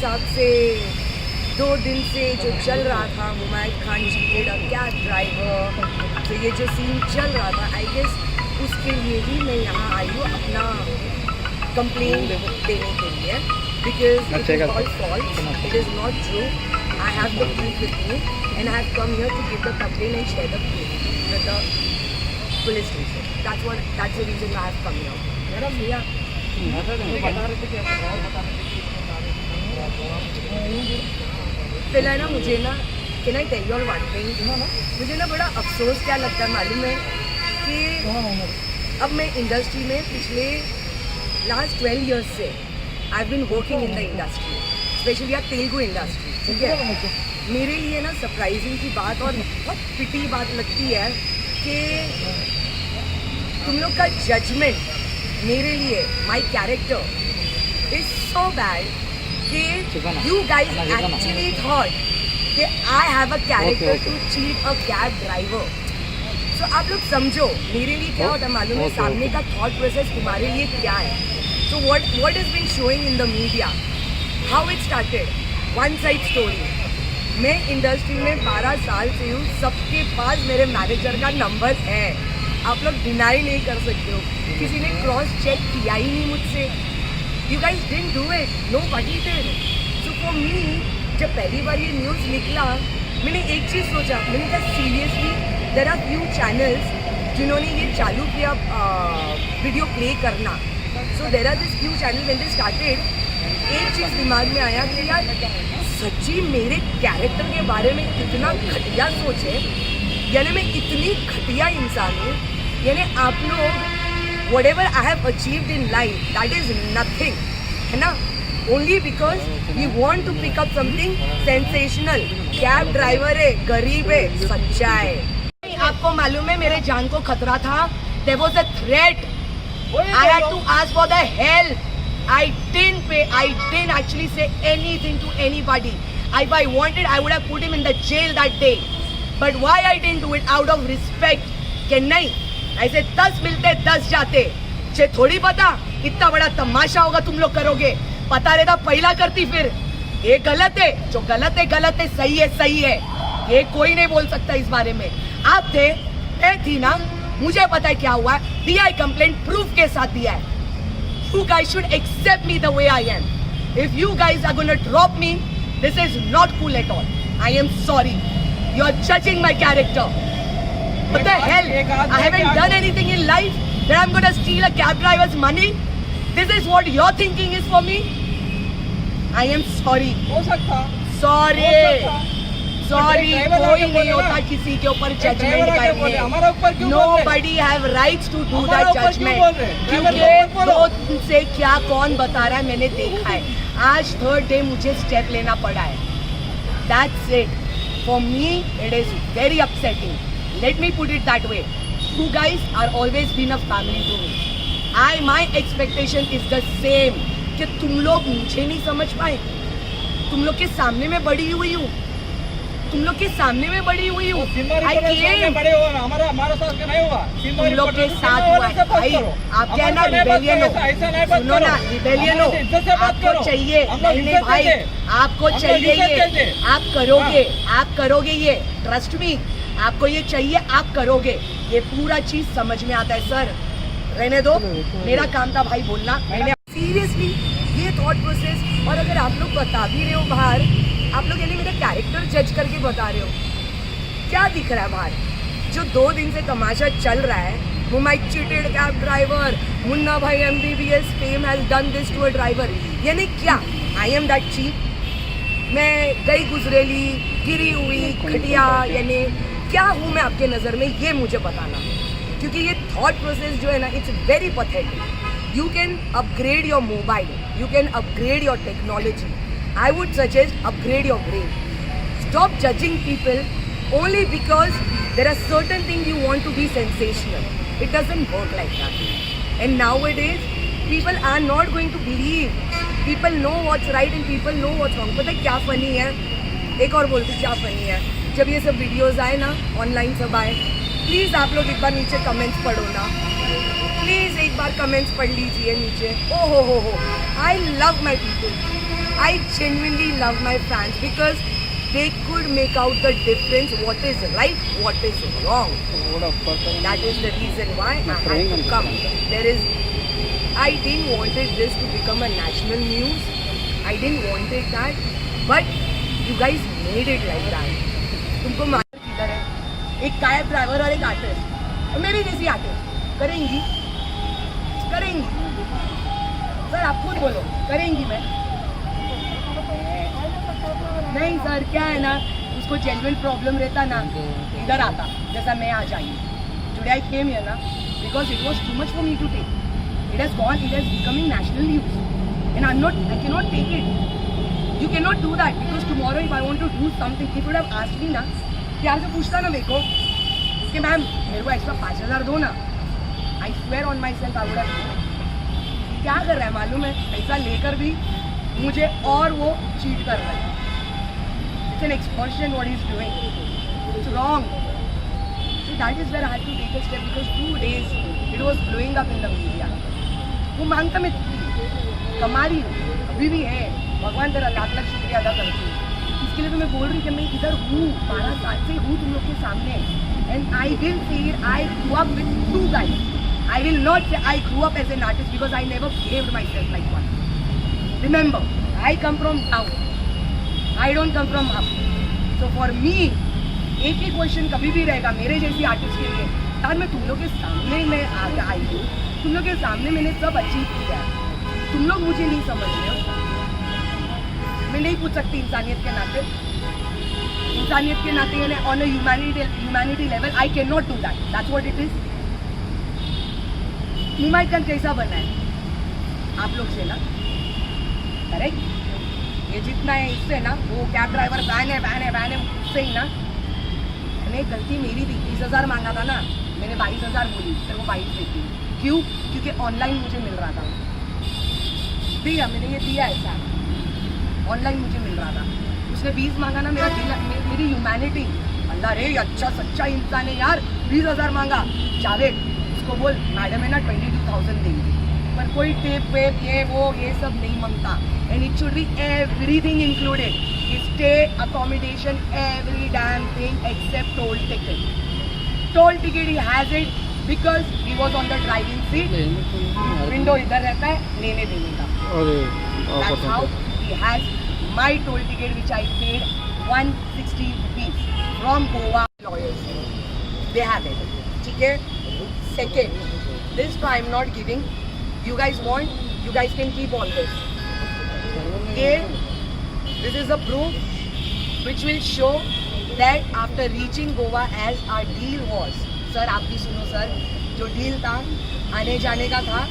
हिसाब से 2 दिन से जो चल रहा था, Mumayad Khan cheated a cab driver, तो ये जो सीन चल रहा था, आई गेस उसके लिए ही मैं यहाँ आई हूँ अपना कंप्लेन देने के लिए, because it is all false, it is not true. I have the proof with me and I have come here to give the complain and share the proof with the police station. That's the reason I have come here. Madam भैया फिलहाल ना मुझे ना can I tell you all one thing, मुझे ना बड़ा अफसोस क्या लगता है मालूम है कि अब मैं इंडस्ट्री में पिछले लास्ट 12 years से I have been working in the industry, specially या तेलुगु इंडस्ट्री. ठीक है, मेरे लिए ना सरप्राइजिंग की बात और बहुत पिटी बात लगती है कि तुम लोग का जजमेंट मेरे लिए, my character is so bad कि यू गाइज एक्चुअली थॉट कि I have a character to cheat a cab driver. So आप लोग समझो मेरे लिए क्या होता है मालूम है, सामने का थॉट प्रोसेस तुम्हारे लिए क्या है. So what is been showing in the media, how it started, one side story. मैं इंडस्ट्री में 12 साल से हूँ, सबके पास मेरे मैनेजर का नंबर है, आप लोग डिनाई नहीं कर सकते हो. किसी ने क्रॉस चेक किया ही नहीं मुझसे. You guys didn't do it, nobody did. So for me जब पहली बार ये न्यूज़ निकला, मैंने एक चीज़ सोचा, मैंने कहा seriously there are few channels जिन्होंने ये चालू किया वीडियो प्ले करना. So there are this few channel when they started, एक चीज़ दिमाग में आया कि यार सच्ची मेरे कैरेक्टर के बारे में इतना घटिया सोचे, यानी मैं इतनी घटिया इंसान हूँ, यानी आप लोग whatever I have achieved in life that is nothing, है ना, only because you want to pick up something sensational. Cab driver है, गरीब है, सच्चा है. आपको मालूम है मेरे जान को खतरा था, there was a threat, I had to ask for the help. I didn't pay, I didn't actually say anything to anybody. If I wanted, I would have put him in the jail that day. But why I didn't do it? Out of respect. कि नहीं, ऐसे 10 मिलते 10 जाते. मुझे थोड़ी पता इतना बड़ा तमाशा होगा तुम लोग करोगे. पता रहता पहला करती फिर. ये गलत है, जो गलत है, सही है सही है, ये कोई नहीं बोल सकता इस बारे में. आप थे, मैं थी ना, मुझे पता है क्या हुआ. दिया है कंप्लेंट, प्रूफ के साथ दिया है. You guys should accept me the way I am. If you guys are going to drop me, this is not cool at all. I am sorry. You are judging my character. What the hell? I haven't done anything in life that I'm going to steal a cab driver's money. This is what your thinking is for me. I am sorry. Sorry. Sorry. कोई नहीं होता किसी के ऊपर judgement करने. Nobody have rights to do that judgment. क्योंकि 2 दिन से क्या कौन बता रहा है मैंने देखा है. आज 3rd day मुझे स्टेप लेना पड़ा है. That's it. For me, it is very upsetting. Let me put it that way. You guys are always been a family to me. My expectation is the same. कि तुम लोग मुझे नहीं समझ पाए. तुम लोग के सामने में बड़ी हुई हूँ. तुम लोग के सामने में बड़ी हुई हूँ. तुम लोग के साथ हुआ है भाई. आप क्या ना रिबेलियन हो, सुनो ना, रिबेलियन हो. आपको चाहिए नहीं भाई, आपको चाहिए ये, आप करोगे ये, ट्रस्ट मी, आपको ये चाहिए, आप करोगे ये. पूरा चीज समझ में आता है. सर रहने दो, मेरा काम था भाई बोलना. मैंने सीरियसली ये थॉट प्रोसेस, और अगर आप लोग बता भी रहे हो बाहर, आप लोग यानी मेरा कैरेक्टर जज करके बता रहे हो, क्या दिख रहा है बाहर जो 2 दिन से तमाशा चल रहा है. Mumaith cheated cab driver, Munna Bhai MBBS fame has done this to a driver. यानी क्या आई एम दैट चीप? मैं गई गुजरेली, गिरी हुई, घटिया, यानी क्या हूँ मैं आपके नज़र में, ये मुझे बताना. क्योंकि ये थॉट प्रोसेस जो है ना, it's very pathetic. You can upgrade your mobile, you can upgrade your technology. I would suggest upgrade your brain. Stop judging people only because there are certain things you want to be sensational. It doesn't work like that. And nowadays, people are not going to believe. People know what's right and people know what's wrong. पता है क्या funny है? एक और बोलती क्या funny है? जब ये सब videos आए ना, online सब आए, प्लीज़ आप लोग एक बार नीचे comments पढ़ो ना. प्लीज़ एक बार कमेंट्स पढ़ लीजिए नीचे. ओ हो. I love my people, I genuinely love my fans because they could make out the difference, what is right, what is wrong. That is the reason why I had to come. I didn't wanted this to become a national news. I didn't wanted that, but you guys made it like that. तुमको मालूम किधर है? एक कायब driver और एक artist, और मेरी जैसी आर्टिस्ट करेंगी सर, आप खुद बोलो, करेंगी मैं? नहीं सर, क्या है ना, उसको जेन्युइन प्रॉब्लम रहता ना, इधर आता, जैसा मैं आ जाइए. Today I came here ना, because it was too much for me to take. It has becoming national news, and I cannot take it. You cannot do that, because tomorrow if I want to do something, if you would have asked me ना, प्यार से पूछता ना मेरे को कि ma'am मेरे को एक्स्ट्रा 5,000 दो ना, I swear on myself I would have. क्या कर रहा है मालूम है? पैसा लेकर भी मुझे और वो चीट कर रहा है. It's an extortion what he's doing. It's wrong. So that is where I had to take a step, because 2 days it was blowing up in the media. वो मांगता मैं कमा रही हूँ, अभी भी है, भगवान तेरा लाख शुक्रिया अदा करती हूँ. इसके लिए तो मैं बोल रही कि मैं इधर हूँ, 12 साल से हूँ तुम लोग के सामने. And I will say I grew up with 2 guys. I will not say I grew up as an artist, because I never behaved myself like one. Remember, I come from down. I don't come from up. So for me, एक ही question कभी भी रहेगा मेरे जैसी artist के लिए, यार मैं तुम लोग के सामने मैं आगे आई हूँ, तुम लोग के सामने मैंने सब अचीव किया है, तुम लोग मुझे नहीं समझ रहे हो. मैं नहीं पूछ सकती इंसानियत के नाते यानी on a humanity level I can not do that. That's what it is. Himayat Khan कैसा बना है आप लोग से ना, करेक्ट? ये जितना है इससे ना, वो कैब ड्राइवर बैन है उससे ही ना. मैंने गलती मेरी थी, 30,000 मांगा था ना, मैंने 22,000 बोली, फिर वो 22 देती. क्यों? क्योंकि ऑनलाइन मुझे मिल रहा था. दिया मैंने, ये दिया ऐसा ऑनलाइन मुझे मिल रहा था. उसने 20 मांगा ना, मेरी ह्यूमैनिटी, अल्लाह रे अच्छा सच्चा इंसान है यार, 20,000 मांगा. जावेद उसको बोल मैडम है ना 22,000 देंगे, पर कोई टेप वेप ये सब नहीं मांगता. And it should be everything included, stay accommodation every damn thing except toll ticket. Toll ticket he has it because he was on the driving seat. Window इधर रहता है लेने देने का. That's how he has my toll ticket, which I paid 160 rupees from Goa lawyers. They have it. ठीक है. Second, this I'm not giving. You guys want? You guys can keep all this. This is a proof which will show that after reaching Goa as our deal was. Sir, आप भी सुनो sir, जो deal था आने जाने का था,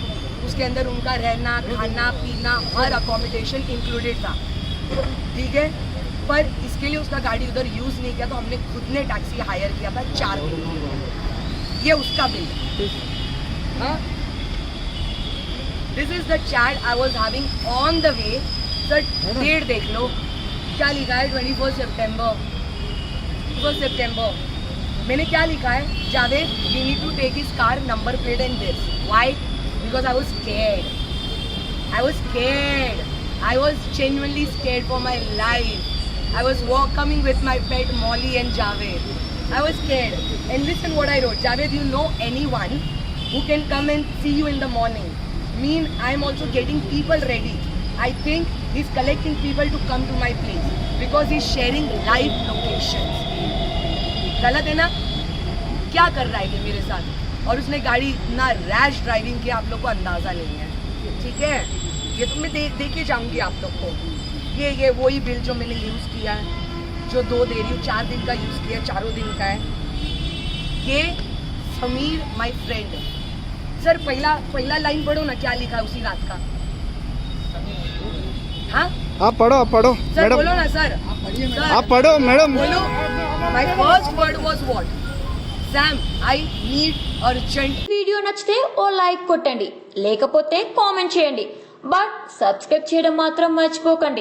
उसके अंदर उनका रहना खाना पीना हर अकोमोडेशन इंक्लूडेड था. ठीक है, पर इसके लिए उसका गाड़ी उधर यूज़ नहीं किया, तो हमने खुद ने टैक्सी हायर किया था 4 दिन. ये उसका बिल. हाँ, this is the chat I was having on the way. Sir date देख लो, क्या लिखा है 21 सितंबर. मैंने क्या लिखा है, Javed we need to take his car number plate and this. Why? Because I was scared. I was genuinely scared for my life. I was coming with my pet Molly and Javed. I was scared. And listen what I wrote. Javed, you know anyone who can come and see you in the morning? I'm also getting people ready. I think he's collecting people to come to my place because he's sharing live locations. गलत है ना? क्या कर रहा है ये मेरे साथ? और उसने गाड़ी इतना रैश ड्राइविंग किया, आप लोग को अंदाज़ा नहीं है. ठीक है, ये तो मैं दे के जाऊँगी आप लोग को. ये वही बिल जो मैंने यूज़ किया है, जो 2 दे रही हूँ, 4 दिन का यूज़ किया, 4 दिन का है. ये समीर माय फ्रेंड. सर पहला लाइन पढ़ो ना, क्या लिखा है उसी रात का. हाँ आप पढ़ो सर, बोलो ना सर. आप पढ़ो मैडम. बोलो. My first word was what? Sam, I need urgent. Video నచ్చితే ఓ లైక్ కొట్టండి, లేకపోతే కామెంట్ చేయండి, బట్ సబ్స్క్రైబ్ చేయడం మాత్రం మర్చిపోకండి.